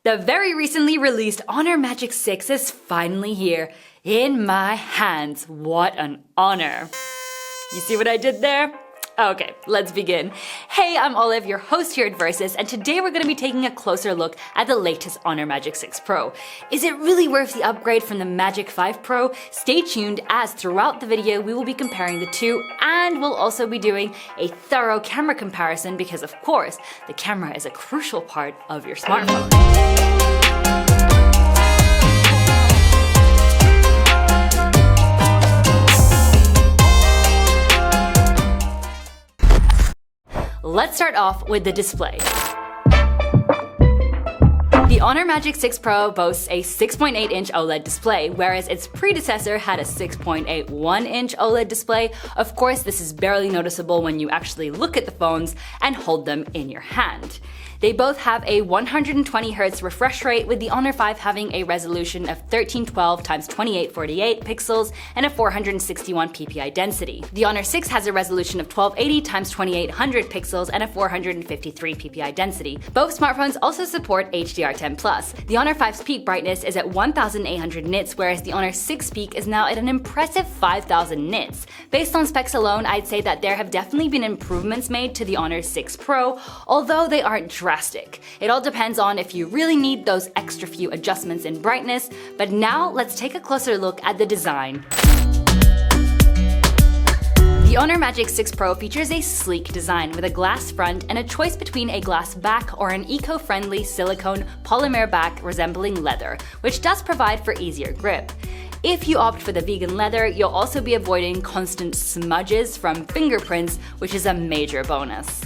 The very recently released Honor Magic 6 is finally here, in my hands. What an honor. You see what I did there? Okay, let's begin. Hey, I'm Olive, your host here at Versus, and today we're going to be taking a closer look at the latest Honor Magic 6 Pro. Is it really worth the upgrade from the Magic 5 Pro? Stay tuned, as throughout the video we will be comparing the two, and we'll also be doing a thorough camera comparison because, of course, the camera is a crucial part of your smartphone. Let's start off with the display. The Honor Magic 6 Pro boasts a 6.8-inch OLED display, whereas its predecessor had a 6.81-inch OLED display. Of course, this is barely noticeable when you actually look at the phones and hold them in your hand. They both have a 120Hz refresh rate, with the Honor 5 having a resolution of 1312 x 2848 pixels and a 461 ppi density. The Honor 6 has a resolution of 1280 x 2800 pixels and a 453 ppi density. Both smartphones also support HDR10+. The Honor 5's peak brightness is at 1800 nits, whereas the Honor 6 peak is now at an impressive 5000 nits. Based on specs alone, I'd say that there have definitely been improvements made to the Honor 6 Pro, although they aren't drastic. It all depends on if you really need those extra few adjustments in brightness, but now let's take a closer look at the design. The Honor Magic 6 Pro features a sleek design with a glass front and a choice between a glass back or an eco-friendly silicone polymer back resembling leather, which does provide for easier grip. If you opt for the vegan leather, you'll also be avoiding constant smudges from fingerprints, which is a major bonus.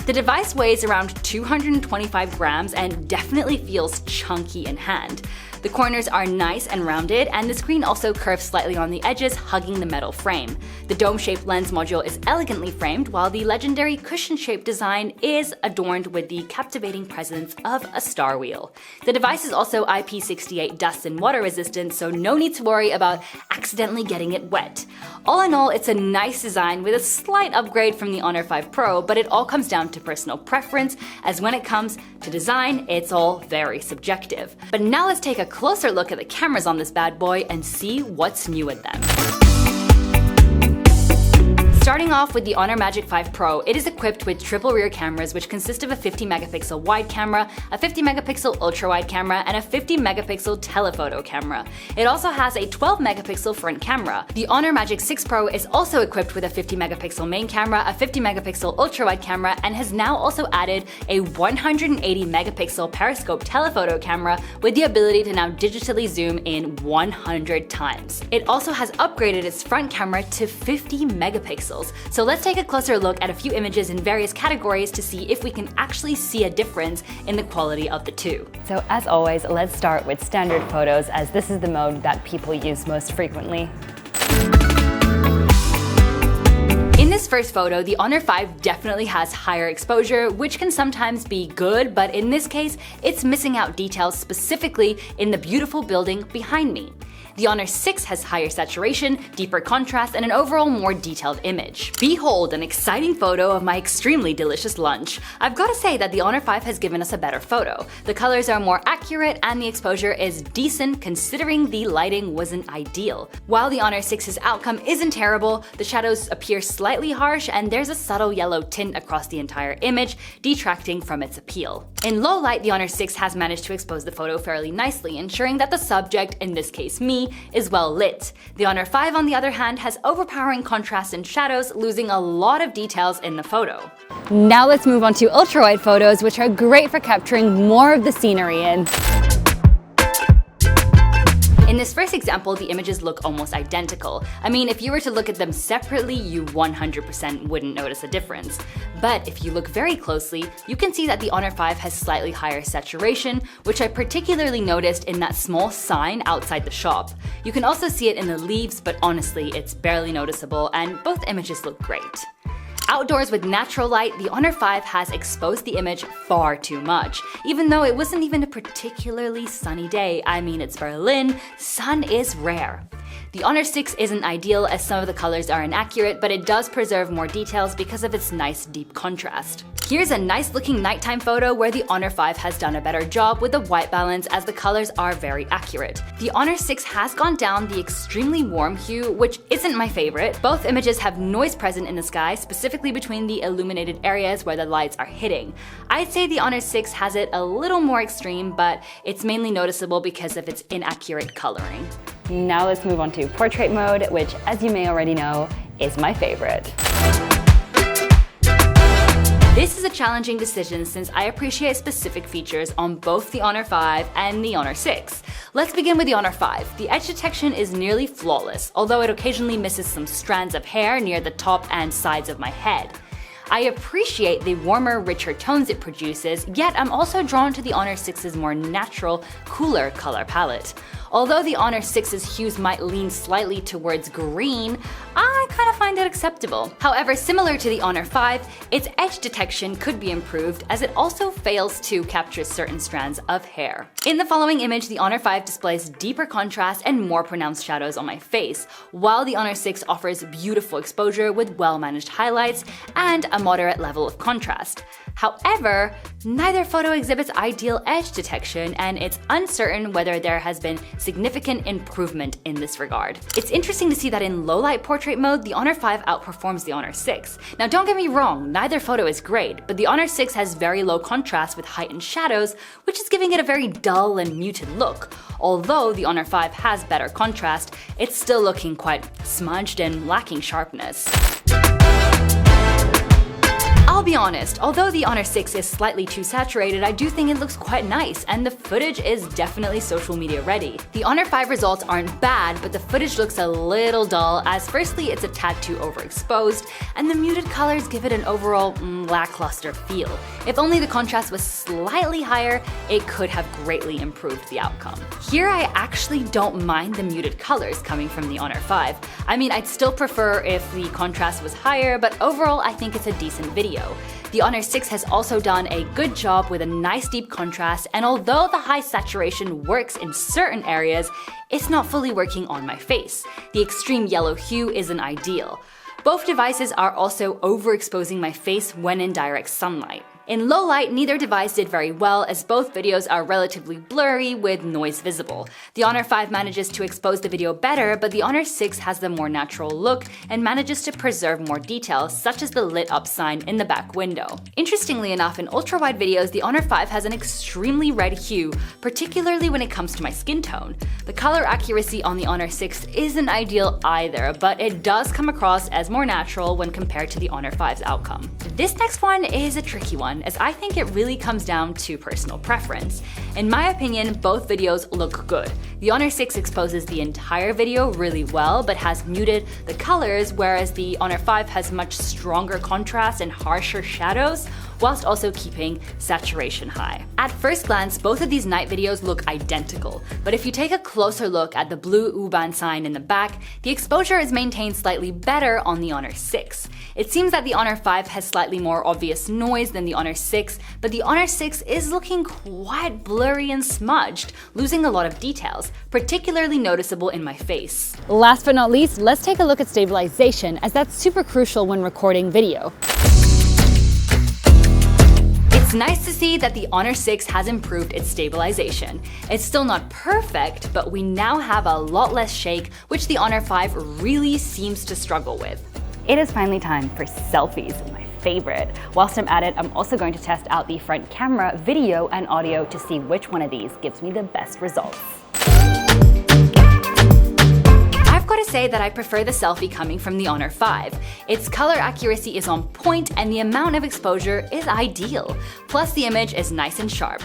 The device weighs around 225 grams and definitely feels chunky in hand. The corners are nice and rounded, and the screen also curves slightly on the edges, hugging the metal frame. The dome-shaped lens module is elegantly framed, while the legendary cushion-shaped design is adorned with the captivating presence of a star wheel. The device is also IP68 dust and water resistant, so no need to worry about accidentally getting it wet. All in all, it's a nice design with a slight upgrade from the Honor 5 Pro, but it all comes down to personal preference, as when it comes to design, it's all very subjective. But now let's take a closer look at the cameras on this bad boy and see what's new with them. Starting off with the Honor Magic 5 Pro, it is equipped with triple rear cameras, which consist of a 50-megapixel wide camera, a 50-megapixel ultrawide camera, and a 50-megapixel telephoto camera. It also has a 12-megapixel front camera. The Honor Magic 6 Pro is also equipped with a 50-megapixel main camera, a 50-megapixel ultrawide camera, and has now also added a 180-megapixel periscope telephoto camera with the ability to now digitally zoom in 100 times. It also has upgraded its front camera to 50 megapixels. So let's take a closer look at a few images in various categories to see if we can actually see a difference in the quality of the two. So as always, let's start with standard photos, as this is the mode that people use most frequently. In this first photo, the Honor 5 definitely has higher exposure, which can sometimes be good, but in this case, it's missing out details, specifically in the beautiful building behind me. The Honor 6 has higher saturation, deeper contrast, and an overall more detailed image. Behold, an exciting photo of my extremely delicious lunch. I've got to say that the Honor 5 has given us a better photo. The colors are more accurate and the exposure is decent considering the lighting wasn't ideal. While the Honor 6's outcome isn't terrible, the shadows appear slightly harsh and there's a subtle yellow tint across the entire image, detracting from its appeal. In low light, the Honor 6 has managed to expose the photo fairly nicely, ensuring that the subject, in this case me, is well lit. The Honor 5, on the other hand, has overpowering contrast and shadows, losing a lot of details in the photo. Now let's move on to ultrawide photos, which are great for capturing more of the scenery in. In this first example, the images look almost identical. I mean, if you were to look at them separately, you 100% wouldn't notice a difference. But if you look very closely, you can see that the Honor 5 has slightly higher saturation, which I particularly noticed in that small sign outside the shop. You can also see it in the leaves, but honestly, it's barely noticeable, and both images look great. Outdoors with natural light, the Honor 5 has exposed the image far too much. Even though it wasn't even a particularly sunny day, I mean, it's Berlin, sun is rare. The Honor 6 isn't ideal as some of the colors are inaccurate, but it does preserve more details because of its nice deep contrast. Here's a nice looking nighttime photo where the Honor 5 has done a better job with the white balance as the colors are very accurate. The Honor 6 has gone down the extremely warm hue, which isn't my favorite. Both images have noise present in the sky, specifically between the illuminated areas where the lights are hitting. I'd say the Honor 6 has it a little more extreme, but it's mainly noticeable because of its inaccurate coloring. Now let's move on to portrait mode, which, as you may already know, is my favorite. This is a challenging decision since I appreciate specific features on both the Honor 5 and the Honor 6. Let's begin with the Honor 5. The edge detection is nearly flawless, although it occasionally misses some strands of hair near the top and sides of my head. I appreciate the warmer, richer tones it produces, yet I'm also drawn to the Honor 6's more natural, cooler color palette. Although the Honor 6's hues might lean slightly towards green, I kind of find it acceptable. However, similar to the Honor 5, its edge detection could be improved as it also fails to capture certain strands of hair. In the following image, the Honor 5 displays deeper contrast and more pronounced shadows on my face, while the Honor 6 offers beautiful exposure with well-managed highlights and a moderate level of contrast. However, neither photo exhibits ideal edge detection, and it's uncertain whether there has been significant improvement in this regard. It's interesting to see that in low-light portrait mode, the Honor 5 outperforms the Honor 6. Now don't get me wrong, neither photo is great, but the Honor 6 has very low contrast with heightened shadows, which is giving it a very dull and muted look. Although the Honor 5 has better contrast, it's still looking quite smudged and lacking sharpness. I'll be honest, although the Honor 6 is slightly too saturated, I do think it looks quite nice, and the footage is definitely social media ready. The Honor 5 results aren't bad, but the footage looks a little dull, as firstly it's a tad too overexposed, and the muted colors give it an overall lackluster feel. If only the contrast was slightly higher, it could have greatly improved the outcome. Here I actually don't mind the muted colors coming from the Honor 5. I mean, I'd still prefer if the contrast was higher, but overall I think it's a decent video. The Honor 6 has also done a good job with a nice deep contrast, and although the high saturation works in certain areas, it's not fully working on my face. The extreme yellow hue isn't ideal. Both devices are also overexposing my face when in direct sunlight. In low light, neither device did very well as both videos are relatively blurry with noise visible. The Honor 5 manages to expose the video better, but the Honor 6 has the more natural look and manages to preserve more details, such as the lit up sign in the back window. Interestingly enough, in ultra-wide videos, the Honor 5 has an extremely red hue, particularly when it comes to my skin tone. The color accuracy on the Honor 6 isn't ideal either, but it does come across as more natural when compared to the Honor 5's outcome. This next one is a tricky one, as I think it really comes down to personal preference. In my opinion, both videos look good. The Honor 6 exposes the entire video really well, but has muted the colors, whereas the Honor 5 has much stronger contrast and harsher shadows, whilst also keeping saturation high. At first glance, both of these night videos look identical, but if you take a closer look at the blue U-Bahn sign in the back, the exposure is maintained slightly better on the Honor 6. It seems that the Honor 5 has slightly more obvious noise than the Honor 6, but the Honor 6 is looking quite blurry and smudged, losing a lot of details, particularly noticeable in my face. Last but not least, let's take a look at stabilization, as that's super crucial when recording video. It's nice to see that the Honor 6 has improved its stabilization. It's still not perfect, but we now have a lot less shake, which the Honor 5 really seems to struggle with. It is finally time for selfies, my favorite. Whilst I'm at it, I'm also going to test out the front camera, video, and audio to see which one of these gives me the best results. I've got to say that I prefer the selfie coming from the Honor 5. Its color accuracy is on point and the amount of exposure is ideal. Plus the image is nice and sharp.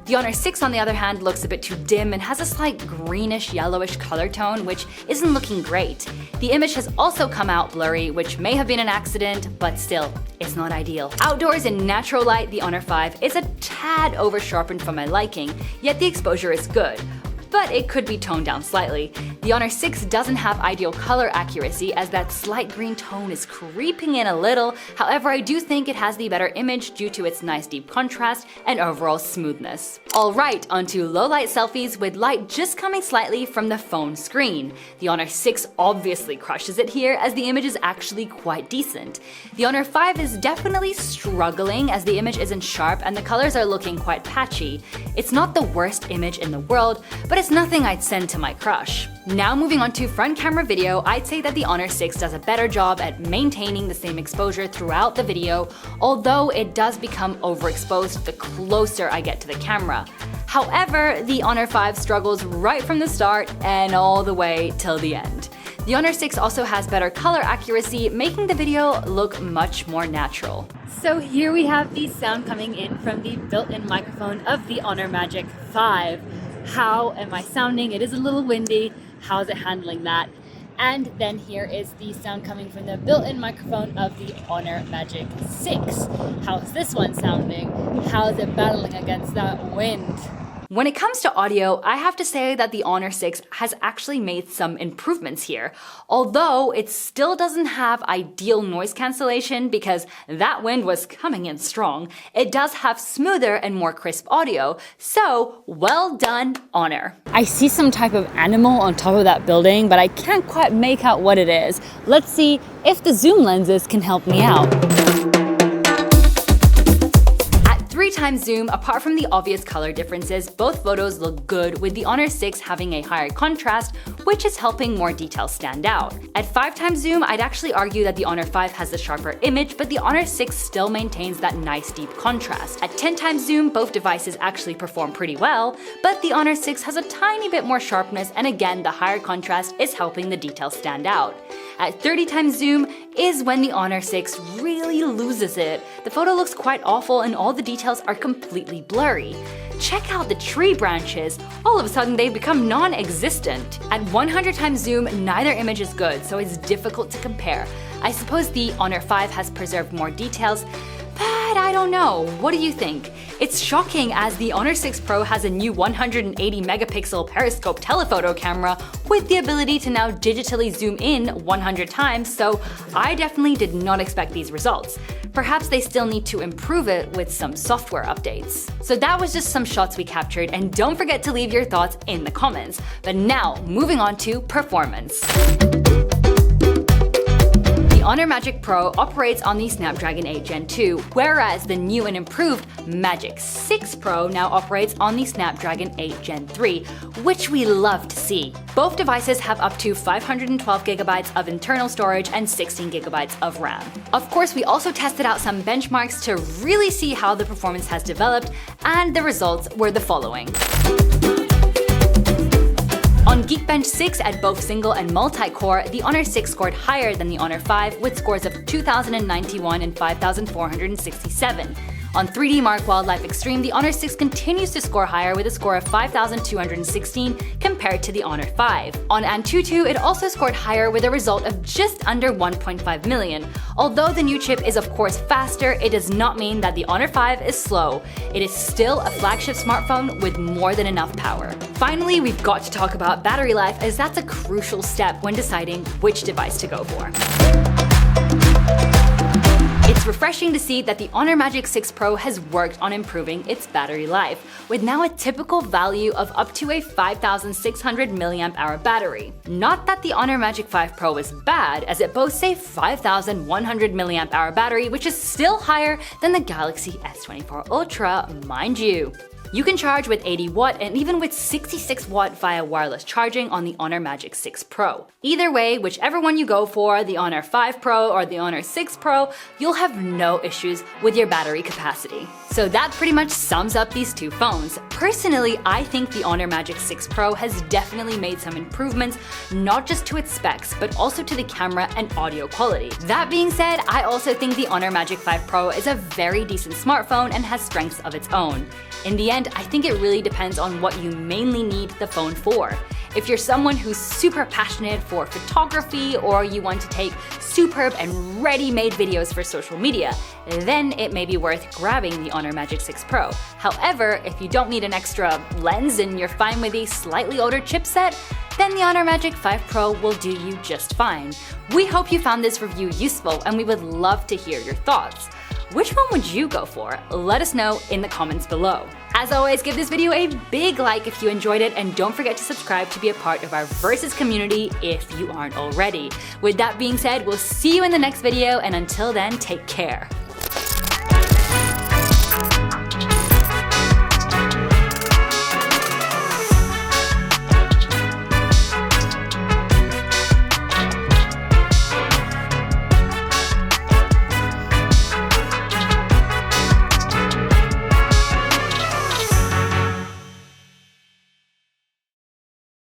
The Honor 6 on the other hand looks a bit too dim and has a slight greenish yellowish color tone, which isn't looking great. The image has also come out blurry, which may have been an accident, but still, it's not ideal. Outdoors in natural light, the Honor 5 is a tad over sharpened for my liking, yet the exposure is good. but it could be toned down slightly. The Honor 6 doesn't have ideal color accuracy as that slight green tone is creeping in a little, however I do think it has the better image due to its nice deep contrast and overall smoothness. Alright, onto low light selfies with light just coming slightly from the phone screen. The Honor 6 obviously crushes it here as the image is actually quite decent. The Honor 5 is definitely struggling as the image isn't sharp and the colors are looking quite patchy. It's not the worst image in the world, but it's nothing I'd send to my crush. Now moving on to front camera video, I'd say that the Honor 6 does a better job at maintaining the same exposure throughout the video, although it does become overexposed the closer I get to the camera. However, the Honor 5 struggles right from the start and all the way till the end. The Honor 6 also has better color accuracy, making the video look much more natural. So here we have the sound coming in from the built-in microphone of the Honor Magic 5. How am I sounding? It is a little windy. How's it handling that? And then here is the sound coming from the built-in microphone of the Honor Magic 6. How's this one sounding? How's it battling against that wind? When it comes to audio, I have to say that the Honor 6 has actually made some improvements here. Although it still doesn't have ideal noise cancellation because that wind was coming in strong, it does have smoother and more crisp audio. So, well done, Honor. I see some type of animal on top of that building, but I can't quite make out what it is. Let's see if the zoom lenses can help me out. 3x zoom, apart from the obvious color differences, both photos look good with the Honor 6 having a higher contrast, which is helping more details stand out. At 5x zoom, I'd actually argue that the Honor 5 has the sharper image, but the Honor 6 still maintains that nice deep contrast. At 10x zoom, both devices actually perform pretty well, but the Honor 6 has a tiny bit more sharpness, and again, the higher contrast is helping the details stand out. At 30x zoom is when the Honor 6 really loses it. The photo looks quite awful and all the details are completely blurry. Check out the tree branches. All of a sudden they've become non-existent. At 100x zoom, neither image is good, so it's difficult to compare. I suppose the Honor 5 has preserved more details, but I don't know. What do you think? It's shocking as the Honor 6 Pro has a new 180 megapixel periscope telephoto camera with the ability to now digitally zoom in 100 times, so I definitely did not expect these results. Perhaps they still need to improve it with some software updates. So that was just some shots we captured, and don't forget to leave your thoughts in the comments. But now, moving on to performance. The Honor Magic Pro operates on the Snapdragon 8 Gen 2, whereas the new and improved Magic 6 Pro now operates on the Snapdragon 8 Gen 3, which we love to see. Both devices have up to 512GB of internal storage and 16GB of RAM. Of course, we also tested out some benchmarks to really see how the performance has developed, and the results were the following. On Geekbench 6 at both single and multi-core, the Honor 6 scored higher than the Honor 5 with scores of 2091 and 5467. On 3D Mark Wildlife Extreme, the Honor 6 continues to score higher with a score of 5216 compared to the Honor 5. On Antutu, it also scored higher with a result of just under 1.5 million. Although the new chip is of course faster, it does not mean that the Honor 5 is slow. It is still a flagship smartphone with more than enough power. Finally, we've got to talk about battery life as that's a crucial step when deciding which device to go for. It's refreshing to see that the Honor Magic 6 Pro has worked on improving its battery life, with now a typical value of up to a 5600 mAh battery. Not that the Honor Magic 5 Pro is bad, as it boasts a 5100 mAh battery, which is still higher than the Galaxy S24 Ultra, mind you. You can charge with 80 watt and even with 66 watt via wireless charging on the Honor Magic 6 Pro. Either way, whichever one you go for, the Honor 5 Pro or the Honor 6 Pro, you'll have no issues with your battery capacity. So that pretty much sums up these two phones. Personally, I think the Honor Magic 6 Pro has definitely made some improvements, not just to its specs, but also to the camera and audio quality. That being said, I also think the Honor Magic 5 Pro is a very decent smartphone and has strengths of its own. In the end, I think it really depends on what you mainly need the phone for. If you're someone who's super passionate for photography or you want to take superb and ready-made videos for social media, then it may be worth grabbing the Honor Magic 6 Pro. However, if you don't need an extra lens and you're fine with a slightly older chipset, then the Honor Magic 5 Pro will do you just fine. We hope you found this review useful and we would love to hear your thoughts. Which one would you go for? Let us know in the comments below. As always, give this video a big like if you enjoyed it, and don't forget to subscribe to be a part of our Versus community if you aren't already. With that being said, we'll see you in the next video, and until then, take care.